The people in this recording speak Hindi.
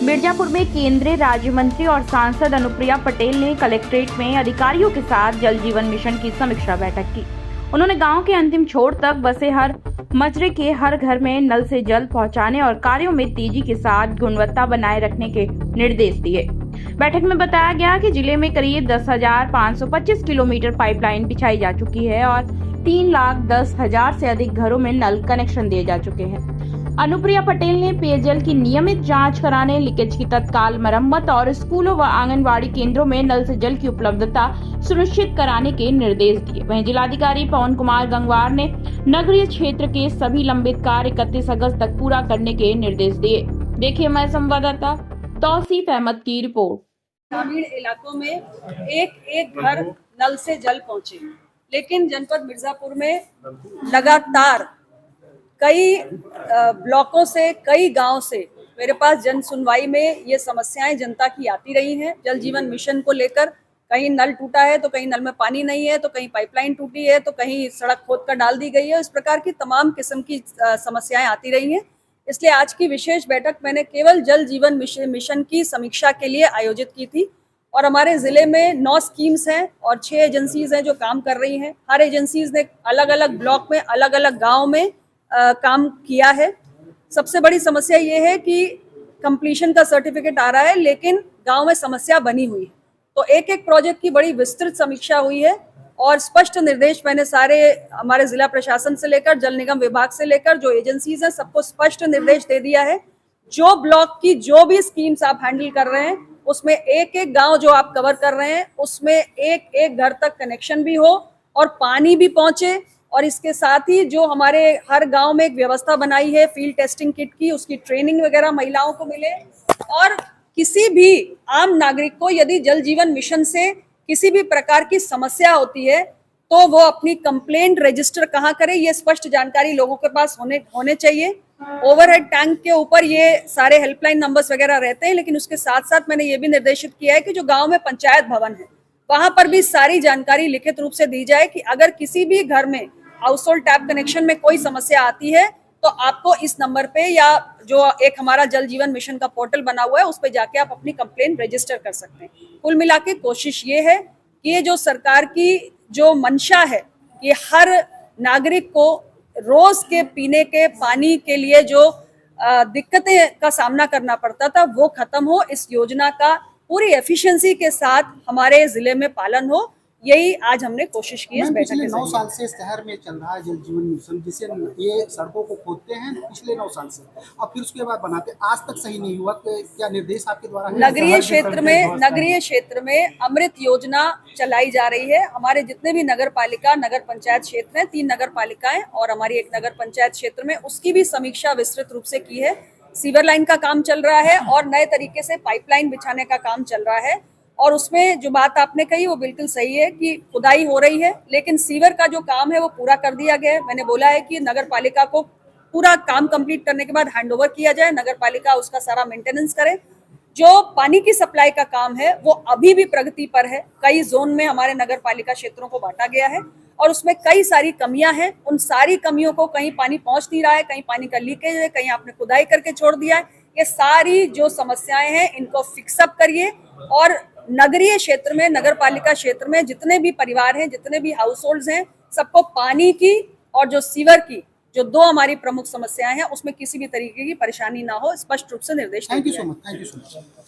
मिर्जापुर में केंद्रीय राज्य मंत्री और सांसद अनुप्रिया पटेल ने कलेक्ट्रेट में अधिकारियों के साथ जल जीवन मिशन की समीक्षा बैठक की। उन्होंने गांव के अंतिम छोर तक बसे हर मजरे के हर घर में नल से जल पहुंचाने और कार्यों में तेजी के साथ गुणवत्ता बनाए रखने के निर्देश दिए। बैठक में बताया गया कि जिले में करीब 10,525 किलोमीटर पाइपलाइन बिछाई जा चुकी है और 3,10,000 से अधिक घरों में नल कनेक्शन दिए जा चुके हैं। अनुप्रिया पटेल ने पेयजल की नियमित जांच कराने, लीकेज की तत्काल मरम्मत और स्कूलों व आंगनबाड़ी केंद्रों में नल से जल की उपलब्धता सुनिश्चित कराने के निर्देश दिए। वहीं जिलाधिकारी पवन कुमार गंगवार ने नगरीय क्षेत्र के सभी लंबित कार्य 31 अगस्त तक पूरा करने के निर्देश दिए। देखिए हमारे संवाददाता तौसीफ अहमद की रिपोर्ट। ग्रामीण इलाकों में एक एक घर नल से जल पहुंचे, लेकिन जनपद मिर्जापुर में लगातार कई ब्लॉकों से, कई गांव से मेरे पास जन सुनवाई में ये समस्याएं जनता की आती रही हैं। जल जीवन मिशन को लेकर कहीं नल टूटा है तो कहीं नल में पानी नहीं है, तो कहीं पाइपलाइन टूटी है, तो कहीं सड़क खोद कर डाल दी गई है। इस प्रकार की तमाम किस्म की समस्याएं आती रही हैं। इसलिए आज की विशेष बैठक मैंने केवल जल जीवन मिशन की समीक्षा के लिए आयोजित की थी। और हमारे जिले में 9 स्कीम्स हैं और 6 एजेंसीज हैं जो काम कर रही हैं। हर एजेंसीज ने अलग अलग ब्लॉक में, अलग अलग गाँव में काम किया है। सबसे बड़ी समस्या ये है कि कंप्लीशन का सर्टिफिकेट आ रहा है, लेकिन गांव में समस्या बनी हुई है। तो एक एक प्रोजेक्ट की बड़ी विस्तृत समीक्षा हुई है और स्पष्ट निर्देश मैंने सारे हमारे जिला प्रशासन से लेकर जल निगम विभाग से लेकर जो एजेंसीज हैं सबको स्पष्ट निर्देश दे दिया है। जो ब्लॉक की जो भी स्कीम्स आप हैंडल कर रहे हैं उसमें एक एक गाँव जो आप कवर कर रहे हैं उसमें एक एक घर तक कनेक्शन भी हो और पानी भी पहुंचे। और इसके साथ ही जो हमारे हर गांव में एक व्यवस्था बनाई है फील्ड टेस्टिंग किट की, उसकी ट्रेनिंग वगैरह महिलाओं को मिले। और किसी भी आम नागरिक को यदि जल जीवन मिशन से किसी भी प्रकार की समस्या होती है तो वो अपनी कंप्लेंट रजिस्टर कहाँ करे, ये स्पष्ट जानकारी लोगों के पास होने चाहिए। ओवरहेड टैंक के ऊपर ये सारे हेल्पलाइन नंबर्स वगैरह रहते हैं, लेकिन उसके साथ साथ मैंने ये भी निर्देशित किया है कि जो गाँव में पंचायत भवन है वहां पर भी सारी जानकारी लिखित रूप से दी जाए कि अगर किसी भी घर में हाउस होल्ड टैप कनेक्शन में कोई समस्या आती है तो आपको इस नंबर पे या जो एक हमारा जल जीवन मिशन का पोर्टल बना हुआ है उस पे जाके आप अपनी कंप्लेंट रजिस्टर कर सकते हैं। कुल मिला के कोशिश ये है कि ये जो सरकार की जो मंशा है कि हर नागरिक को रोज के पीने के पानी के लिए जो दिक्कतें का सामना करना पड़ता था वो खत्म हो, इस योजना का पूरी एफिशिएंसी के साथ हमारे जिले में पालन हो, यही आज हमने कोशिश की है। पिछले 9 साल से शहर में चल रहा है जल जीवन मिशन, जिसे ये सड़कों को खोदते हैं पिछले 9 साल से, अब फिर उसके बाद बनाते, आज तक सही नहीं हुआ। क्या निर्देश आपके द्वारा है? नगरीय क्षेत्र में अमृत योजना चलाई जा रही है। हमारे जितने भी नगर पालिका, नगर पंचायत क्षेत्र हैं, 3 नगर पालिकाएं और हमारी एक नगर पंचायत क्षेत्र में, उसकी भी समीक्षा विस्तृत रूप से की है। सीवर लाइन का काम चल रहा है और नए तरीके से पाइपलाइन बिछाने का काम चल रहा है। और उसमें जो बात आपने कही वो बिल्कुल सही है कि खुदाई हो रही है, लेकिन सीवर का जो काम है वो पूरा कर दिया गया है। मैंने बोला है कि नगर पालिका को पूरा काम कंप्लीट करने के बाद हैंडओवर किया जाए, नगर पालिका उसका सारा मेंटेनेंस करे। जो पानी की सप्लाई का काम है वो अभी भी प्रगति पर है। कई जोन में हमारे नगर पालिका क्षेत्रों को बांटा गया है और उसमें कई सारी कमियां हैं। उन सारी कमियों को, कहीं पानी पहुंच नहीं रहा है, कहीं पानी का लीकेज है, कहीं आपने खुदाई करके छोड़ दिया है, ये सारी जो समस्याएं हैं इनको फिक्सअप करिए। और नगरीय क्षेत्र में, नगर पालिका क्षेत्र में जितने भी परिवार हैं, जितने भी हाउस होल्ड्स हैं, सबको पानी की और जो सीवर की, जो 2 हमारी प्रमुख समस्याएं हैं, उसमें किसी भी तरीके की परेशानी ना हो, स्पष्ट रूप से निर्देश दिया है। Thank you so much.